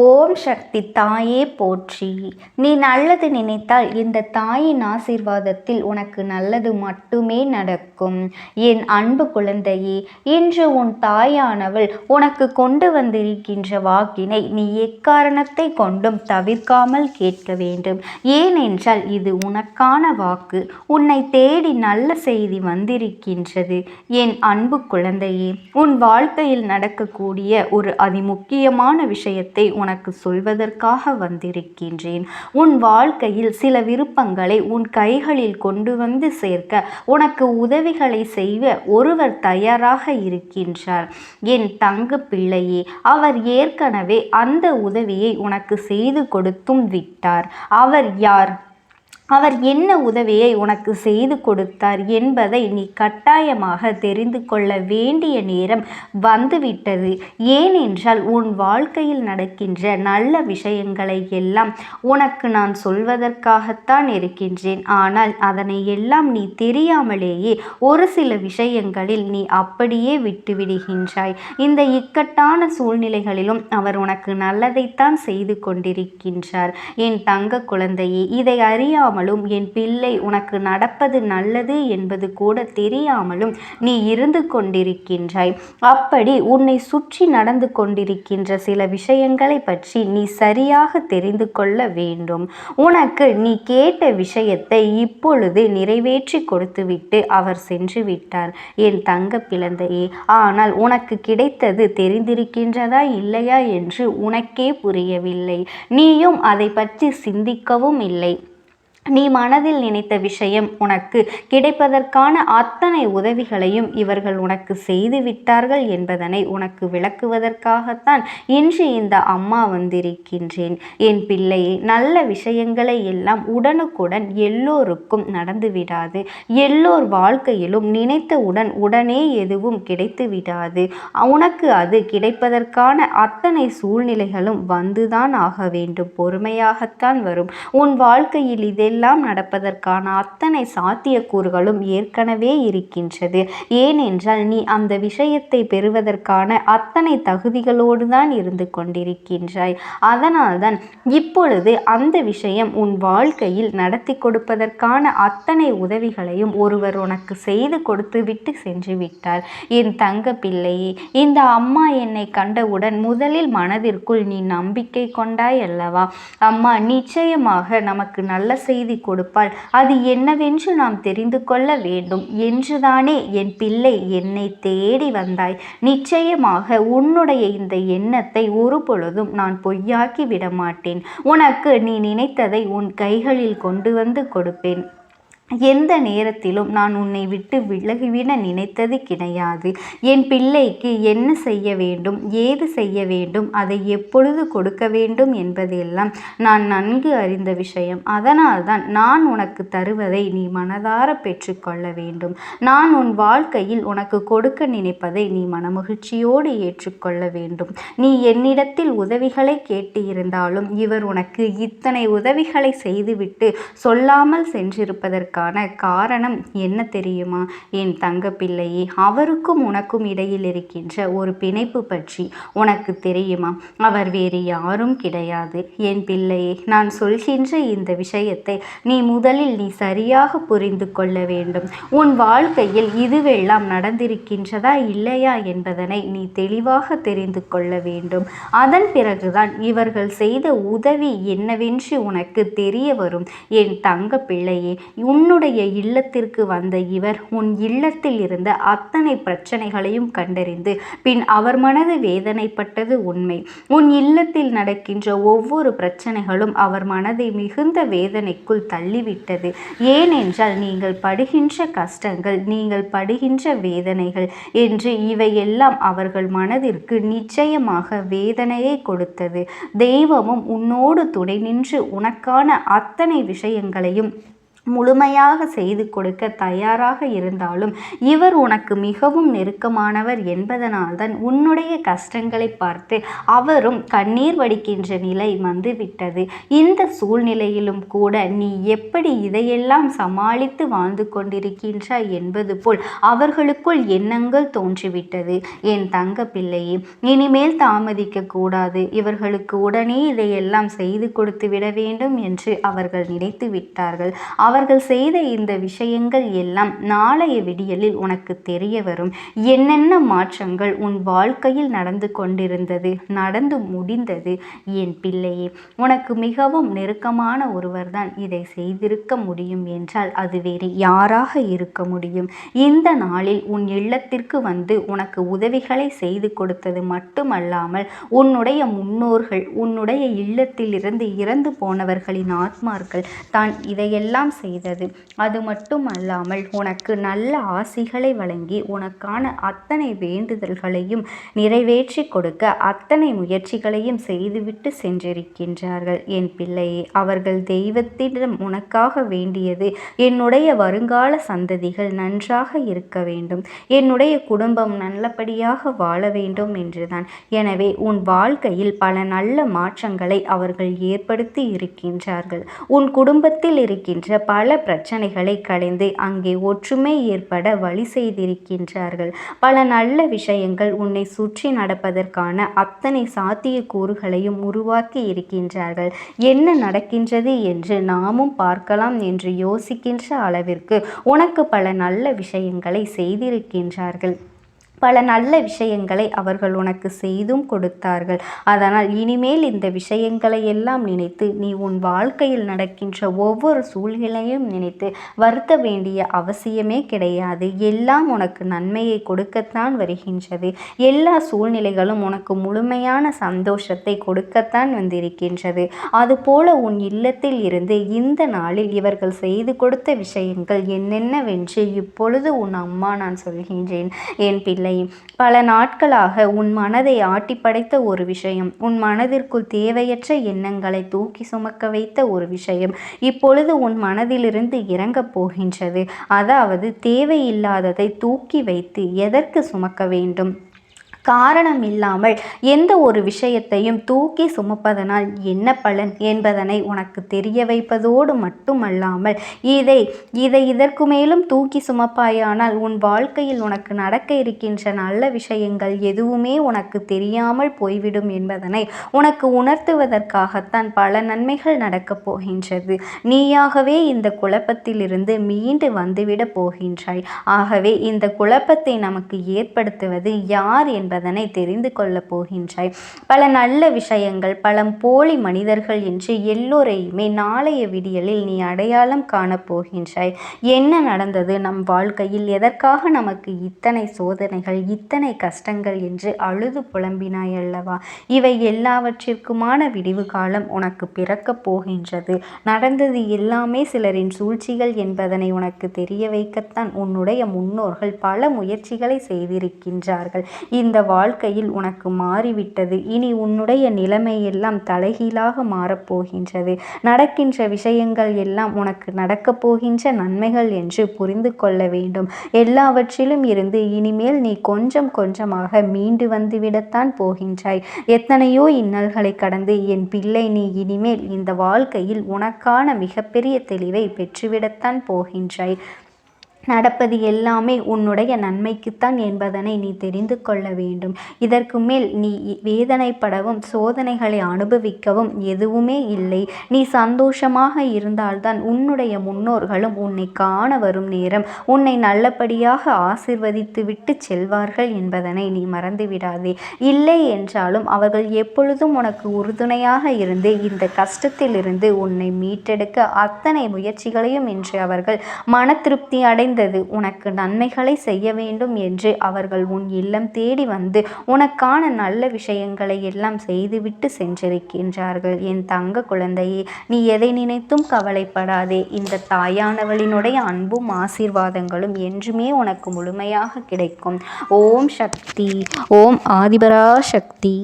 ஓம் சக்தி தாயே போற்றி. நீ நல்லது நினைத்தால் இந்த தாயின் ஆசீர்வாதத்தில் உனக்கு நல்லது மட்டுமே நடக்கும். என் அன்பு குழந்தையே, இன்று உன் தாயானவள் உனக்கு கொண்டு வந்திருக்கின்ற வாக்கினை நீ எக்காரணத்தை கொண்டும் தவிர்க்காமல் கேட்க வேண்டும். ஏனென்றால் இது உனக்கான வாக்கு. உன்னை தேடி நல்ல செய்தி வந்திருக்கின்றது. என் அன்பு குழந்தையே, உன் வாழ்க்கையில் நடக்கக்கூடிய ஒரு அதிமுக்கியமான விஷயத்தை உனக்கு சொல்வதற்காக வந்திருக்கின்றேன். உன் வாழ்க்கையில் சில விருப்பங்களை உன் கைகளில் கொண்டு வந்து சேர்க்க உனக்கு உதவிகளை செய்ய ஒருவர் தயாராக இருக்கின்றார். என் தங்க பிள்ளையே, அவர் ஏற்கனவே அந்த உதவியை உனக்கு செய்து கொடுத்தும் விட்டார். அவர் யார்? அவர் என்ன உதவியை உனக்கு செய்து கொடுத்தார் என்பதை நீ கட்டாயமாக தெரிந்து கொள்ள வேண்டிய நேரம் வந்துவிட்டது. ஏனென்றால் உன் வாழ்க்கையில் நடக்கின்ற நல்ல விஷயங்களை எல்லாம் உனக்கு நான் சொல்வதற்காகத்தான் இருக்கின்றேன். ஆனால் அதனை எல்லாம் நீ தெரியாமலேயே ஒரு சில விஷயங்களில் நீ அப்படியே விட்டுவிடுகின்றாய். இந்த இக்கட்டான சூழ்நிலைகளிலும் அவர் உனக்கு நல்லதைத்தான் செய்து கொண்டிருக்கின்றார். என் தங்க குழந்தையே, இதை அறியாமல் என் பிள்ளை உனக்கு நடப்பது நல்லது என்பது கூட தெரியாமலும் நீ இருந்து கொண்டிருக்கின்றாய். அப்படி உன்னை சுற்றி நடந்து கொண்டிருக்கின்ற சில விஷயங்களை பற்றி நீ சரியாக தெரிந்து கொள்ள வேண்டும். உனக்கு நீ கேட்ட விஷயத்தை இப்பொழுது நிறைவேற்றி கொடுத்துவிட்டு அவர் சென்று விட்டார் என் தங்க பிள்ளையே. ஆனால் உனக்கு கிடைத்தது தெரிந்திருக்கின்றதா இல்லையா என்று உனக்கே புரியவில்லை. நீயும் அதை பற்றி சிந்திக்கவும் இல்லை. நீ மனதில் நினைத்த விஷயம் உனக்கு கிடைப்பதற்கான அத்தனை உதவிகளையும் இவர்கள் உனக்கு செய்து விட்டார்கள் என்பதனை உனக்கு விளக்குவதற்காகத்தான் இன்று இந்த அம்மா வந்திருக்கின்றேன். என் பிள்ளையே, நல்ல விஷயங்களை எல்லாம் உடனுக்குடன் எல்லோருக்கும் நடந்து விடாது. எல்லோர் வாழ்க்கையிலும் நினைத்தவுடன் உடனே எதுவும் கிடைத்து விடாது. உனக்கு அது கிடைப்பதற்கான அத்தனை சூழ்நிலைகளும் வந்துதான் ஆக வேண்டும். பொறுமையாகத்தான் வரும். உன் வாழ்க்கையில் இதெல்லாம் நடப்பதற்கான அத்தனை சாத்தியக்கூறுகளும் ஏற்கனவே இருக்கின்றது. ஏனென்றால் நீ அந்த விஷயத்தை பெறுவதற்கான அத்தனை தகுதிகளோடு தான் இருந்து கொண்டிருக்கின்றாய். அதனால்தான் இப்பொழுது அந்த விஷயம் உன் வாழ்க்கையில் நடத்தி கொடுப்பதற்கான அத்தனை உதவிகளையும் ஒருவர் உனக்கு செய்து கொடுத்து விட்டு சென்று விட்டார். என் தங்க பிள்ளையே, இந்த அம்மா என்னை கண்டவுடன் முதலில் மனதிற்குள் நீ நம்பிக்கை கொண்டாய் அல்லவா? அம்மா நிச்சயமாக நமக்கு நல்ல செய்தி கொடுப்பாள், அது என்னவென்று நாம் தெரிந்து கொள்ள வேண்டும் என்றுதானே என் பிள்ளை என்னை தேடி வந்தாய். நிச்சயமாக உன்னுடைய இந்த எண்ணத்தை ஒரு பொழுதும் நான் பொய்யாக்கி விடமாட்டேன். உனக்கு நீ நினைத்ததை உன் கைகளில் கொண்டு வந்து கொடுப்பேன். எந்த நேரத்திலும் நான் உன்னை விட்டு விலகிவிட நினைத்தது கிடையாது. என் பிள்ளைக்கு என்ன செய்ய வேண்டும், ஏது செய்ய வேண்டும், அதை எப்பொழுது கொடுக்க வேண்டும் என்பதெல்லாம் நான் நன்கு அறிந்த விஷயம். அதனால்தான் நான் உனக்கு தருவதை நீ மனதார பெற்றுக்கொள்ள வேண்டும். நான் உன் வாழ்க்கையில் உனக்கு கொடுக்க நினைப்பதை நீ மனமகிழ்ச்சியோடு ஏற்றுக்கொள்ள வேண்டும். நீ என்னிடத்தில் உதவிகளை கேட்டு இருந்தாலும் இவர் உனக்கு இத்தனை உதவிகளை செய்துவிட்டு சொல்லாமல் சென்றிருப்பதற்கான காரணம் என்ன தெரியுமா? என் தங்க பிள்ளையே, அவருக்கும் உனக்கும் இடையில் இருக்கின்ற ஒரு பிணைப்பு பற்றி உனக்கு தெரியுமா? அவர் வேறு யாரும் கிடையாது. என் பிள்ளையே, நான் சொல்கின்ற இந்த விஷயத்தை முதலில் நீ சரியாக புரிந்து கொள்ள வேண்டும். உன் வாழ்க்கையில் இதுவெல்லாம் நடந்திருக்கின்றதா இல்லையா என்பதனை நீ தெளிவாக தெரிந்து கொள்ள வேண்டும். அதன் பிறகுதான் இவர்கள் செய்த உதவி என்னவென்று உனக்கு தெரிய வரும். என் தங்க பிள்ளையே, உன்னுடைய இல்லத்திற்கு வந்த இவர் உன் இல்லத்தில் இருந்த அத்தனை பிரச்சனைகளையும் கண்டறிந்து பின் அவர் மனது வேதனைப்பட்டது உண்மை. உன் இல்லத்தில் நடக்கின்ற ஒவ்வொரு பிரச்சனைகளும் அவர் மனதை மிகுந்த வேதனைக்குள் தள்ளிவிட்டது. ஏனென்றால் நீங்கள் படுகின்ற கஷ்டங்கள், நீங்கள் படுகின்ற வேதனைகள் என்று இவையெல்லாம் அவர்கள் மனதிற்கு நிச்சயமாக வேதனையை கொடுத்தது. தெய்வமும் உன்னோடு துணை நின்று உனக்கான அத்தனை விஷயங்களையும் முழுமையாக செய்து கொடுக்க தயாராக இருந்தாலும் இவர் உனக்கு மிகவும் நெருக்கமானவர் என்பதனால்தான் உன்னுடைய கஷ்டங்களை பார்த்து அவரும் கண்ணீர் வடிக்கின்ற நிலை வந்துவிட்டது. இந்த சூழ்நிலையிலும் கூட நீ எப்படி இதையெல்லாம் சமாளித்து வாழ்ந்து கொண்டிருக்கின்றாய் என்பது போல் அவர்களுக்குள் எண்ணங்கள் தோன்றிவிட்டது. என் தங்க பிள்ளையே, இனிமேல் தாமதிக்க கூடாது. இவர்களுக்கு உடனே இதையெல்லாம் செய்து கொடுத்து விட வேண்டும் என்று அவர்கள் நினைத்து விட்டார்கள். அவர்கள் செய்த இந்த விஷயங்கள் எல்லாம் நாளைய விடியலில் உனக்கு தெரிய வரும். என்னென்ன மாற்றங்கள் உன் வாழ்க்கையில் நடந்து கொண்டிருந்தது, நடந்து முடிந்தது. என் பிள்ளையே, உனக்கு மிகவும் நெருக்கமான ஒருவர்தான் இதை செய்திருக்க முடியும் என்றால் அது வேறு யாராக இருக்க முடியும்? இந்த நாளில் உன் இல்லத்திற்கு வந்து உனக்கு உதவிகளை செய்து கொடுத்தது மட்டுமல்லாமல் உன்னுடைய முன்னோர்கள், உன்னுடைய இல்லத்தில் இருந்து இறந்து போனவர்களின் ஆத்மார்கள் தான் இதையெல்லாம் செய்தது. அது மட்டுமல்லாமல் உனக்கு நல்ல ஆசிகளை வழங்கி உனக்கான அத்தனை வேண்டுதல்களையும் நிறைவேற்றி கொடுக்க அத்தனை முயற்சிகளையும் செய்துவிட்டு சென்றிருக்கின்றார்கள். என் பிள்ளையே, அவர்கள் தெய்வத்திடம் உனக்காக வேண்டியது என்னுடைய வருங்கால சந்ததிகள் நன்றாக இருக்க வேண்டும், என்னுடைய குடும்பம் நல்லபடியாக வாழ வேண்டும் என்றுதான். எனவே உன் வாழ்க்கையில் பல நல்ல மாற்றங்களை அவர்கள் ஏற்படுத்தி இருக்கின்றார்கள். உன் குடும்பத்தில் இருக்கின்ற பல பிரச்சனைகளை களைந்து அங்கே ஒற்றுமை ஏற்பட வழி செய்திருக்கின்றார்கள். பல நல்ல விஷயங்கள் உன்னை சுற்றி நடப்பதற்கான அத்தனை சாத்திய கூறுகளையும் உருவாக்கி இருக்கின்றார்கள். என்ன நடக்கின்றது என்று நாமும் பார்க்கலாம் என்று யோசிக்கின்ற அளவிற்கு உனக்கு பல நல்ல விஷயங்களை செய்திருக்கின்றார்கள். பல நல்ல விஷயங்களை அவர்கள் உனக்கு செய்தும் கொடுத்தார்கள். அதனால் இனிமேல் இந்த விஷயங்களை எல்லாம் நினைத்து நீ உன் வாழ்க்கையில் நடக்கின்ற ஒவ்வொரு சூழ்நிலையும் நினைத்து வருத்த வேண்டிய அவசியமே கிடையாது. எல்லாம் உனக்கு நன்மையை கொடுக்கத்தான் வருகின்றது. எல்லா சூழ்நிலைகளும் உனக்கு முழுமையான சந்தோஷத்தை கொடுக்கத்தான் வந்திருக்கின்றது. அதுபோல உன் இல்லத்தில் இருந்து இந்த நாளில் இவர்கள் செய்து கொடுத்த விஷயங்கள் என்னென்னவென்று இப்பொழுது உன் அம்மா நான் சொல்கின்றேன். என் பிள்ளை, பல நாட்களாக உன் மனதை ஆட்டி படைத்த ஒரு விஷயம், உன் மனதிற்குள் தேவையற்ற எண்ணங்களை தூக்கி சுமக்க வைத்த ஒரு விஷயம் இப்பொழுது உன் மனதிலிருந்து இறங்கப் போகின்றது. அதாவது தேவையில்லாததை தூக்கி வைத்து எதற்கு சுமக்க வேண்டும்? காரணம் இல்லாமல் எந்த ஒரு விஷயத்தையும் தூக்கி சுமப்பதனால் என்ன பலன் என்பதனை உனக்கு தெரிய வைப்பதோடு மட்டுமல்லாமல் இதை இதற்கு மேலும் தூக்கி சுமப்பாயானால் உன் வாழ்க்கையில் உனக்கு நடக்க இருக்கின்ற நல்ல விஷயங்கள் எதுவுமே உனக்கு தெரியாமல் போய்விடும் என்பதனை உனக்கு உணர்த்துவதற்காகத்தான் பல நன்மைகள் நடக்கப் போகின்றது. நீயாகவே இந்த குழப்பத்திலிருந்து மீண்டு வந்துவிட போகின்றாய். ஆகவே இந்த குழப்பத்தை நமக்கு ஏற்படுத்துவது யார் என்பதனை தெரிந்து கொள்ளப் போகின்றாய். பல நல்ல விஷயங்கள், பல போலி மனிதர்கள் என்று எல்லோரையுமே நாளைய விடியலில் நீ அடையாளம் காணப்போகின்றாய். என்ன நடந்தது நம் வாழ்க்கையில்? எதற்காக நமக்கு இத்தனை சோதனைகள், இத்தனை கஷ்டங்கள் என்று அழுது புலம்பினாய் அல்லவா? இவை எல்லாவற்றிற்குமான விடிவு காலம் உனக்கு பிறக்கப் போகின்றது. நடந்தது எல்லாமே சிலரின் சூழ்ச்சிகள் என்பதனை உனக்கு தெரிய வைக்கத்தான் உன்னுடைய முன்னோர்கள் பல முயற்சிகளை செய்திருக்கின்றார்கள். இந்த வாழ்க்கையில் உனக்கு மாறிவிட்டது. இனி உன்னுடைய நிலைமை எல்லாம் தலைகீழாக மாறப்போகின்றது. நடக்கின்ற விஷயங்கள் எல்லாம் உனக்கு நடக்கப் போகின்ற நன்மைகள் என்று புரிந்து கொள்ள வேண்டும். எல்லாவற்றிலும் இருந்து இனிமேல் நீ கொஞ்சம் கொஞ்சமாக மீண்டு வந்துவிடத்தான் போகின்றாய். எத்தனையோ இன்னல்களை கடந்து என் பிள்ளை, நீ இனிமேல் இந்த வாழ்க்கையில் உனக்கான மிகப்பெரிய தெளிவை பெற்றுவிடத்தான் போகின்றாய். நடப்பது எல்லாமே உன்னுடைய நன்மைக்குத்தான் என்பதனை நீ தெரிந்து கொள்ள வேண்டும். இதற்கு மேல் நீ வேதனைப்படவும் சோதனைகளை அனுபவிக்கவும் எதுவுமே இல்லை. நீ சந்தோஷமாக இருந்தால்தான் உன்னுடைய முன்னோர்களும் உன்னை காண வரும் நேரம் உன்னை நல்லபடியாக ஆசிர்வதித்து விட்டு செல்வார்கள் என்பதனை நீ மறந்துவிடாதே. இல்லை என்றாலும் அவர்கள் எப்பொழுதும் உனக்கு உறுதுணையாக இருந்து இந்த கஷ்டத்திலிருந்து உன்னை மீட்டெடுக்க அத்தனை முயற்சிகளையும் இன்று அவர்கள் மன திருப்தி அடைந்து உனக்கு நன்மைகளை செய்ய வேண்டும் என்று அவர்கள் உன் இல்லம் தேடி வந்து உனக்கான நல்ல விஷயங்களை எல்லாம் செய்துவிட்டு சென்றிருக்கின்றார்கள். என் தங்க குழந்தையே, நீ எதை நினைத்தும் கவலைப்படாதே. இந்த தாயானவளினுடைய அன்பும் ஆசீர்வாதங்களும் என்றுமே உனக்கு முழுமையாக கிடைக்கும். ஓம் சக்தி, ஓம் ஆதிபரா சக்தி.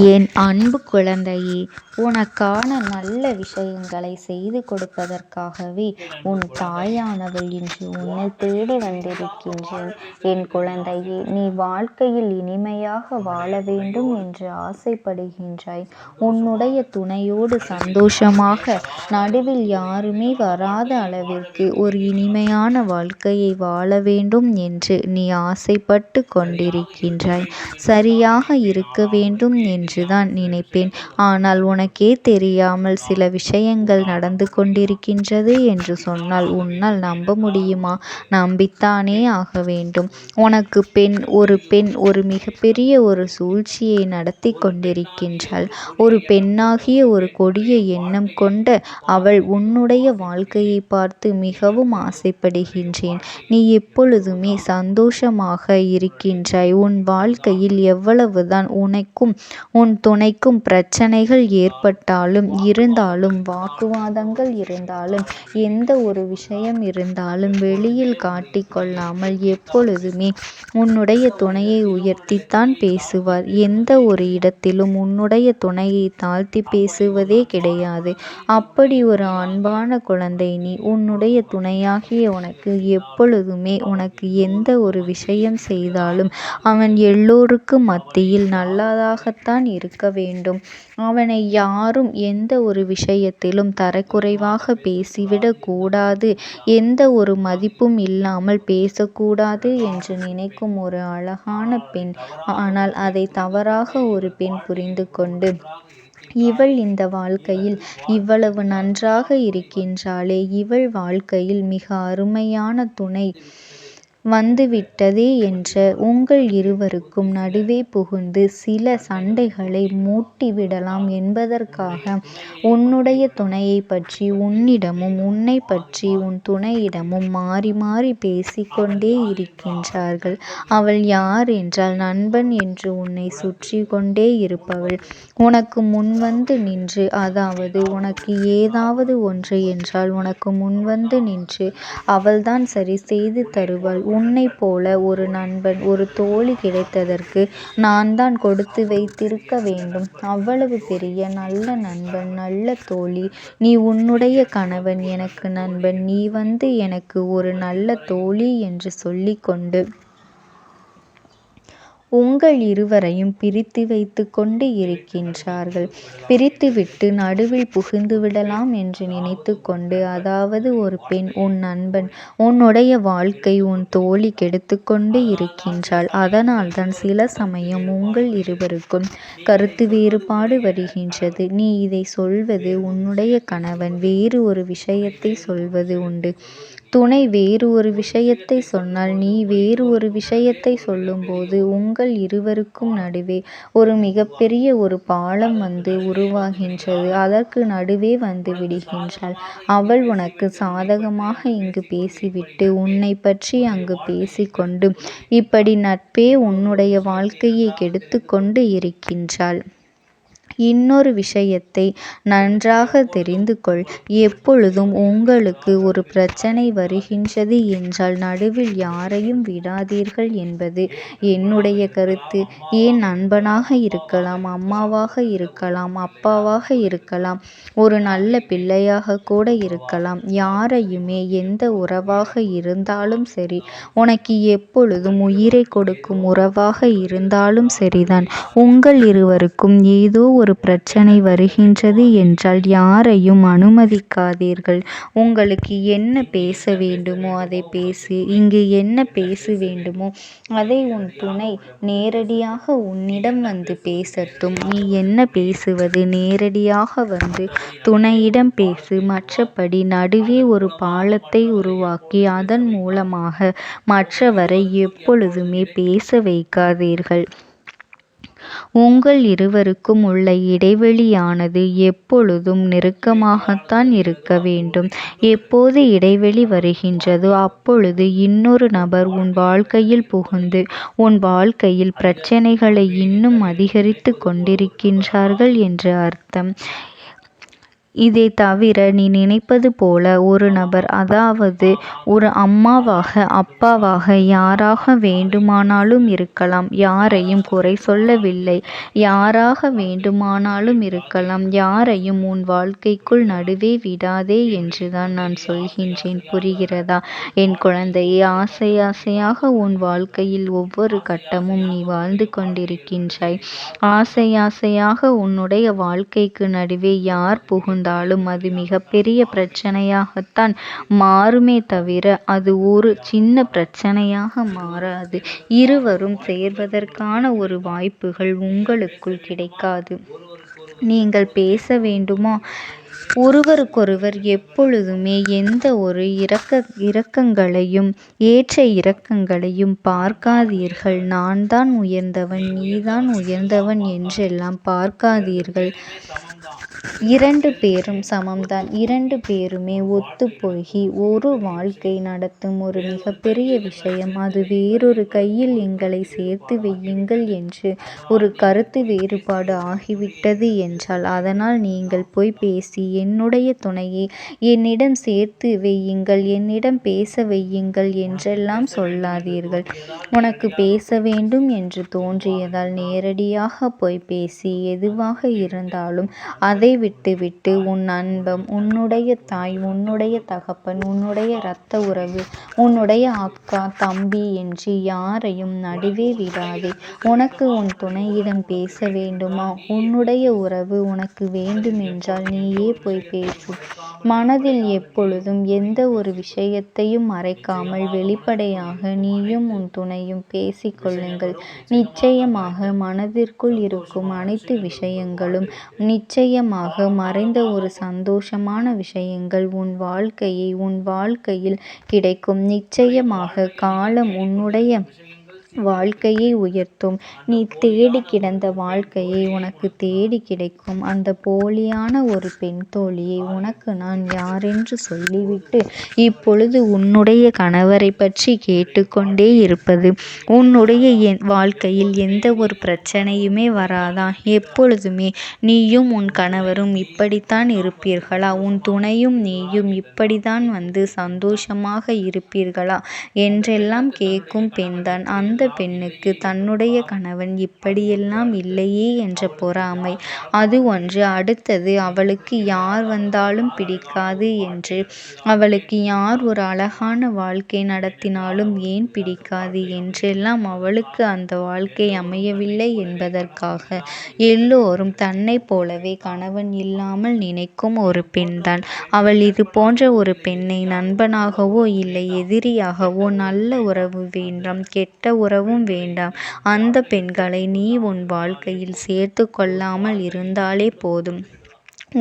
என் அன்பு குழந்தையே, உனக்கான நல்ல விஷயங்களை செய்து கொடுப்பதற்காகவே உன் தாயானவள் இன்று உன்னை தேடி வந்திருக்கின்றேன். என் குழந்தையே, நீ வாழ்க்கையில் இனிமையாக வாழ வேண்டும் என்று ஆசைப்படுகின்றாய். உன்னுடைய துணையோடு சந்தோஷமாக நடுவில் யாருமே வராத அளவிற்கு ஒரு இனிமையான வாழ்க்கையை வாழ வேண்டும் என்று நீ ஆசைப்பட்டு கொண்டிருக்கின்றாய். சரியாக இருக்க வேண்டும் என்றுதான் நினைப்பேன். ஆனால் உனக்கே தெரியாமல் சில விஷயங்கள் நடந்து கொண்டிருக்கின்றது என்று சொன்னால் உன்னால் நம்ப முடியுமா? நம்பித்தானே ஆக வேண்டும். உனக்கு ஒரு பெண் ஒரு மிகப்பெரிய ஒரு சூழ்ச்சியை நடத்தி கொண்டிருக்கின்றாள். ஒரு பெண்ணாகிய ஒரு கொடிய எண்ணம் கொண்ட அவள் உன்னுடைய வாழ்க்கையை பார்த்து மிகவும் ஆசைப்படுகின்றேன். நீ எப்பொழுதுமே சந்தோஷமாக இருக்கின்றாய். உன் வாழ்க்கையில் எவ்வளவுதான் உனக்கும் உன் துணைக்கும் பிரச்சனைகள் ஏற்பட்டாலும் இருந்தாலும் வாக்குவாதங்கள் இருந்தாலும் எந்த ஒரு விஷயம் இருந்தாலும் வெளியில் காட்டிக்கொள்ளாமல் எப்பொழுதுமே உன்னுடைய துணையை உயர்த்தித்தான் பேசுவார். எந்த ஒரு இடத்திலும் உன்னுடைய துணையை தாழ்த்தி பேசுவதே கிடையாது. அப்படி ஒரு அன்பான குழந்தை நீ. உன்னுடைய துணையாகிய உனக்கு எப்பொழுதுமே உனக்கு எந்த ஒரு விஷயம் செய்தாலும் அவன் எல்லோருக்கும் மத்தியில் நல்லதாகத்தான் இருக்க வேண்டும். அவனை யாரும் எந்த ஒரு விஷயத்திலும் தரக்குறைவாக பேசிவிடக் கூடாது, எந்த ஒரு மதிப்பும் இல்லாமல் பேசக்கூடாது என்று நினைக்கும் ஒரு அழகான பெண். ஆனால் அதை தவறாக ஒரு பெண் புரிந்து கொண்டு இவள் இந்த வாழ்க்கையில் இவ்வளவு நன்றாக இருக்கின்றாளே, இவள் வாழ்க்கையில் மிக அருமையான துணை வந்துவிட்டதே என்ற உங்கள் இருவருக்கும் நடுவே புகுந்து சில சண்டைகளை மூட்டிவிடலாம் என்பதற்காக உன்னுடைய துணையை பற்றி உன்னிடமும் உன்னை பற்றி உன் துணையிடமும் மாறி மாறி பேசிக்கொண்டே இருக்கின்றார்கள். அவள் யார் என்றால் நண்பன் என்று உன்னை சுற்றி கொண்டே இருப்பவள். உனக்கு முன்வந்து நின்று, அதாவது உனக்கு ஏதாவது ஒன்று என்றால் உனக்கு முன்வந்து நின்று அவள்தான் சரி செய்து தருவாள். உன்னை போல ஒரு நண்பன் ஒரு தோழி கிடைத்ததற்கு நான் தான் கொடுத்து வைத்திருக்க வேண்டும். அவ்வளவு பெரிய நல்ல நண்பன் நல்ல தோழி நீ. உன்னுடைய கணவன் எனக்கு நண்பன், நீ வந்து எனக்கு ஒரு நல்ல தோழி என்று சொல்லிக்கொண்டு உங்கள் இருவரையும் பிரித்து வைத்து கொண்டு இருக்கின்றார்கள். பிரித்துவிட்டு நடுவில் புகுந்து விடலாம் என்று நினைத்து கொண்டு, அதாவது ஒரு பெண் உன் நண்பன் உன்னுடைய வாழ்க்கை உன் தோழி கெடுத்து கொண்டு இருக்கின்றாள். அதனால்தான் சில சமயம் உங்கள் இருவருக்கும் கருத்து வேறுபாடு வருகின்றது. நீ இதை சொல்வது உன்னுடைய கணவன் வேறு ஒரு விஷயத்தை சொல்வது உண்டு. துணை வேறு ஒரு விஷயத்தை சொன்னால் நீ வேறு ஒரு விஷயத்தை சொல்லும்போது உங்கள் இருவருக்கும் நடுவே ஒரு மிகப்பெரிய ஒரு பாலம் வந்து உருவாகின்றது. அதற்கு நடுவே வந்து விடுகின்றாள். அவள் உனக்கு சாதகமாக இங்கு பேசிவிட்டு உன்னை பற்றி அங்கு பேசிக்கொண்டு இப்படி நட்பே உன்னுடைய வாழ்க்கையை கெடுத்து கொண்டு இருக்கின்றாள். இன்னொரு விஷயத்தை நன்றாக தெரிந்து கொள். எப்பொழுதும் உங்களுக்கு ஒரு பிரச்சனை வருகின்றது என்றால் நடுவில் யாரையும் விடாதீர்கள் என்பது என்னுடைய கருத்து. ஏன் நண்பனாக இருக்கலாம், அம்மாவாக இருக்கலாம், அப்பாவாக இருக்கலாம், ஒரு நல்ல பிள்ளையாக கூட இருக்கலாம். யாரையுமே எந்த உறவாக இருந்தாலும் சரி, உனக்கு எப்பொழுதும் உயிரை கொடுக்கும் உறவாக இருந்தாலும் சரிதான், உங்கள் இருவருக்கும் ஏதோ ஒரு பிரச்சனை வருகின்றது என்றால் யாரையும் அனுமதிக்காதீர்கள். உங்களுக்கு என்ன பேச வேண்டுமோ அதை பேசு. இங்கு என்ன பேச வேண்டுமோ அதை உன் துணை நேரடியாக உன்னிடம் வந்து பேசட்டும். நீ என்ன பேசுவது நேரடியாக வந்து துணையிடம் பேசு. மற்றபடி நடுவே ஒரு பாலத்தை உருவாக்கி அதன் மூலமாக மற்றவரை எப்பொழுதுமே பேச வைக்காதீர்கள். உங்கள் இருவருக்கும் உள்ள இடைவெளியானது எப்பொழுதும் நெருக்கமாகத்தான் இருக்க வேண்டும். எப்போது இடைவெளி வருகின்றதோ அப்பொழுது இன்னொரு நபர் உன் வாழ்க்கையில் புகுந்து உன் வாழ்க்கையில் பிரச்சனைகளை இன்னும் அதிகரித்து கொண்டிருக்கின்றார்கள் என்று அர்த்தம். இதை தவிர நீ நினைப்பது போல ஒரு நபர், அதாவது ஒரு அம்மாவாக அப்பாவாக யாராக வேண்டுமானாலும் இருக்கலாம். யாரையும் குறை சொல்லவில்லை. யாராக வேண்டுமானாலும் இருக்கலாம். யாரையும் உன் வாழ்க்கைக்குள் நடுவே விடாதே என்றுதான் நான் சொல்கின்றேன். புரிகிறதா என் குழந்தையே? ஆசை ஆசையாக உன் வாழ்க்கையில் ஒவ்வொரு கட்டமும் நீ வாழ்ந்து கொண்டிருக்கின்றாய். ஆசை ஆசையாக உன்னுடைய வாழ்க்கைக்கு நடுவே யார் புகுந்தாலும் அது மிகப்பெரிய பிரச்சனையாகத்தான் மாறுமே தவிர அது ஒரு சின்ன பிரச்சனையாக மாறாது. இருவரும் சேர்வதற்கான ஒரு வாய்ப்புகள் உங்களுக்குள் கிடைக்காது. நீங்கள் பேச வேண்டுமா? ஒருவருக்கொருவர் எப்பொழுதுமே எந்த ஒரு இரக்கங்களையும் ஏற்ற இறக்கங்களையும் பார்க்காதீர்கள். நான் தான் உயர்ந்தவன், நீதான் உயர்ந்தவன் என்றெல்லாம் பார்க்காதீர்கள். 2 பேரும் சமம்தான். 2 பேருமே ஒத்துப்போகி ஒரு வாழ்க்கை நடத்தும் ஒரு மிகப்பெரிய விஷயம். அது வேறொரு கையில் எங்களை சேர்த்து வையுங்கள் என்று ஒரு கருத்து வேறுபாடு ஆகிவிட்டது என்றால், அதனால் நீங்கள் போய் பேசி என்னுடைய துணையை என்னிடம் சேர்த்து வையுங்கள், என்னிடம் பேச வையுங்கள் என்றெல்லாம் சொல்லாதீர்கள். உனக்கு பேச வேண்டும் என்று தோன்றியதால் நேரடியாக போய் பேசி எதுவாக இருந்தாலும் அதை விட்டுவிட்டு உன் அன்பம், உன்னுடைய தாய், உன்னுடைய தகப்பன், உன்னுடைய இரத்த உறவு, உன்னுடைய அக்கா தம்பி என்று யாரையும் நடுவே விடாதே. உனக்கு உன் துணையிடம் பேச வேண்டுமா? உன்னுடைய உறவு உனக்கு வேண்டுமென்றால் நீயே போய் பேசு. மனதில் எப்பொழுதும் எந்த ஒரு விஷயத்தையும் மறைக்காமல் வெளிப்படையாக நீயும் உன் துணையும் பேசிக்கொள்ளுங்கள். நிச்சயமாக மனதிற்குள் இருக்கும் அனைத்து விஷயங்களும், நிச்சயமாக மறைந்த ஒரு சந்தோஷமான விஷயங்கள் உன் வாழ்க்கையில் கிடைக்கும். நிச்சயமாக காலம் உன்னுடைய வாழ்க்கையை உயர்த்தும். நீ தேடி கிடந்த வாழ்க்கையை உனக்கு தேடி கிடைக்கும். அந்த போலியான ஒரு பெண் தோழியை உனக்கு நான் யாரென்று சொல்லிவிட்டு இப்பொழுது உன்னுடைய கணவரை பற்றி கேட்டுக்கொண்டே இருப்பது, உன்னுடைய வாழ்க்கையில் எந்த ஒரு பிரச்சனையுமே வராதா? எப்பொழுதுமே நீயும் உன் கணவரும் இப்படித்தான் இருப்பீர்களா? உன் துணையும் நீயும் இப்படித்தான் சந்தோஷமாக இருப்பீர்களா என்றெல்லாம் கேட்கும் பெண்தான் அந்த பெண்ணுக்கு தன்னுடைய கணவன் இப்படியெல்லாம் இல்லையே என்ற பொறாமை அது ஒன்று. அடுத்தது, அவளுக்கு யார் வந்தாலும் பிடிக்காது என்று, அவளுக்கு யார் ஒரு அழகான வாழ்க்கை நடத்தினாலும் ஏன் பிடிக்காது என்றெல்லாம் அவளுக்கு அந்த வாழ்க்கை அமையவில்லை என்பதற்காக எல்லோரும் தன்னை போலவே கணவன் இல்லாமல் நினைக்கும் ஒரு பெண்தான் அவள். இது போன்ற ஒரு பெண்ணை நண்பனாகவோ இல்லை எதிரியாகவோ, நல்ல உறவு வேண்டாம், கெட்ட உறவும் வேண்டாம், அந்த பெண்களை நீ உன் வாழ்க்கையில் சேர்த்து கொள்ளாமல் இருந்தாலே போதும்.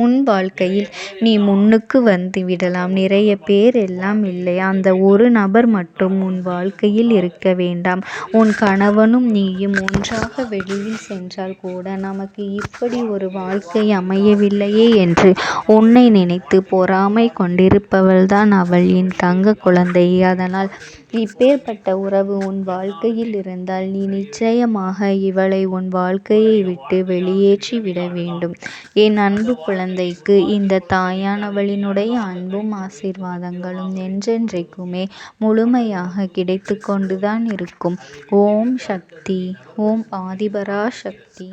உன் வாழ்க்கையில் நீ முன்னுக்கு வந்து விடலாம். நிறைய பேர் எல்லாம் இல்லை, அந்த ஒரு நபர் மட்டும் உன் வாழ்க்கையில் இருக்க வேண்டாம். உன் கணவனும் நீயும் ஒன்றாக வெளியில் சென்றால் கூட நமக்கு இப்படி ஒரு வாழ்க்கை அமையவில்லையே என்று உன்னை நினைத்து பொறாமை கொண்டிருப்பவள்தான் அவள், என் தங்க குழந்தை. அதனால் இப்பேற்பட்ட உறவு உன் வாழ்க்கையில் இருந்தால் நீ நிச்சயமாக இவளை உன் வாழ்க்கையை விட்டு வெளியேற்றி விட வேண்டும். என் அன்பு குழந்தைக்கு இந்த தாயானவளினுடைய அன்பும் ஆசீர்வாதங்களும் என்றென்றைக்குமே முழுமையாக கிடைத்து கொண்டுதான் இருக்கும். ஓம் சக்தி. ஓம் ஆதிபரா சக்தி.